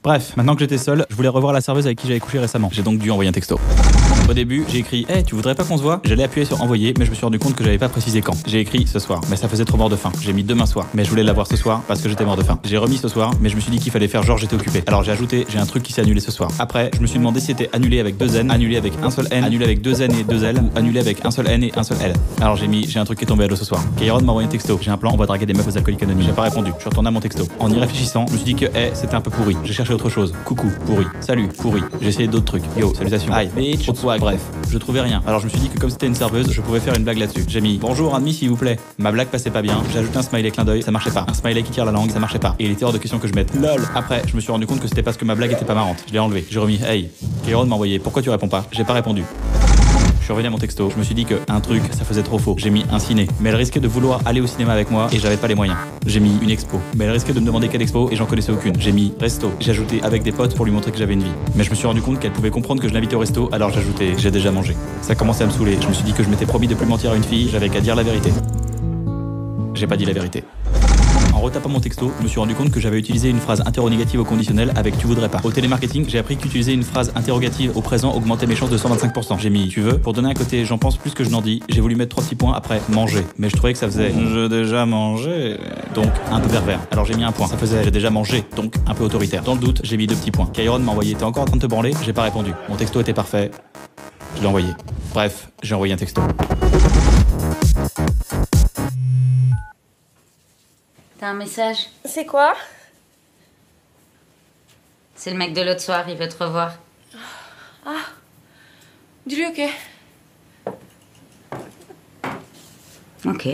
Bref, maintenant que j'étais seul, je voulais revoir la serveuse avec qui j'avais couché récemment. J'ai donc dû envoyer un texto. Au début, j'ai écrit « Hey, tu voudrais pas qu'on se voit ?» J'allais appuyer sur envoyer, mais je me suis rendu compte que j'avais pas précisé quand. J'ai écrit ce soir, mais ça faisait trop mort de faim. J'ai mis demain soir, mais je voulais la voir ce soir parce que j'étais mort de faim. J'ai remis ce soir, mais je me suis dit qu'il fallait faire genre j'étais occupé. Alors j'ai ajouté j'ai un truc qui s'est annulé ce soir. Après, je me suis demandé si c'était annulé avec 2 N, annulé avec un seul N, annulé avec 2 N et 2 L, ou annulé avec un seul N et un seul L. Alors j'ai mis j'ai un truc qui est tombé à l'eau ce soir. Kairon m'a envoyé un texto. J'ai un plan, on va draguer des meufs aux alcooliques anonymes. J'ai pas répondu. Je suis retourné à mon texto. En y réfléchissant, je me suis dit que c'était un peu pourri. J'ai cherché autre chose. Coucou, pourri. Salut, pourri. J'ai essayé d'autres trucs. Yo, salutations. Aïe, bitch, swag. Bref, je trouvais rien. Alors je me suis dit que comme c'était une serveuse, je pouvais faire une blague là-dessus. J'ai mis bonjour un demi s'il vous plaît. Ma blague passait pas bien. J'ai ajouté un smiley clin d'œil, ça marchait pas. Un smiley qui tire la langue, ça marchait pas. Et il était hors de question que je mette lol. Après, je me suis rendu compte que c'était parce que ma blague était pas marrante. Je l'ai enlevé. J'ai remis hey. Kairon m'a envoyé pourquoi tu réponds pas. J'ai pas répondu. Je suis revenu à mon texto, je me suis dit que un truc, ça faisait trop faux. J'ai mis un ciné, mais elle risquait de vouloir aller au cinéma avec moi et j'avais pas les moyens. J'ai mis une expo, mais elle risquait de me demander quelle expo et j'en connaissais aucune. J'ai mis resto, j'ai ajouté avec des potes pour lui montrer que j'avais une vie. Mais je me suis rendu compte qu'elle pouvait comprendre que je l'invitais au resto, alors j'ai ajouté j'ai déjà mangé. Ça commençait à me saouler, je me suis dit que je m'étais promis de plus mentir à une fille, j'avais qu'à dire la vérité. J'ai pas dit la vérité. En retapant mon texto, je me suis rendu compte que j'avais utilisé une phrase interrogative au conditionnel avec tu voudrais pas. Au télémarketing, j'ai appris qu'utiliser une phrase interrogative au présent augmentait mes chances de 125%. J'ai mis tu veux. Pour donner un côté j'en pense plus que je n'en dis, j'ai voulu mettre 3 petits points après manger. Mais je trouvais que ça faisait j'ai déjà mangé, donc un peu pervers. Alors j'ai mis un point. Ça faisait j'ai déjà mangé, donc un peu autoritaire. Dans le doute, j'ai mis 2 petits points. Kairon m'a envoyé t'es encore en train de te branler? J'ai pas répondu. Mon texto était parfait. Je l'ai envoyé. Bref, j'ai envoyé un texto. T'as un message? C'est quoi? C'est le mec de l'autre soir, il veut te revoir. Ah, dis-lui ok. Ok.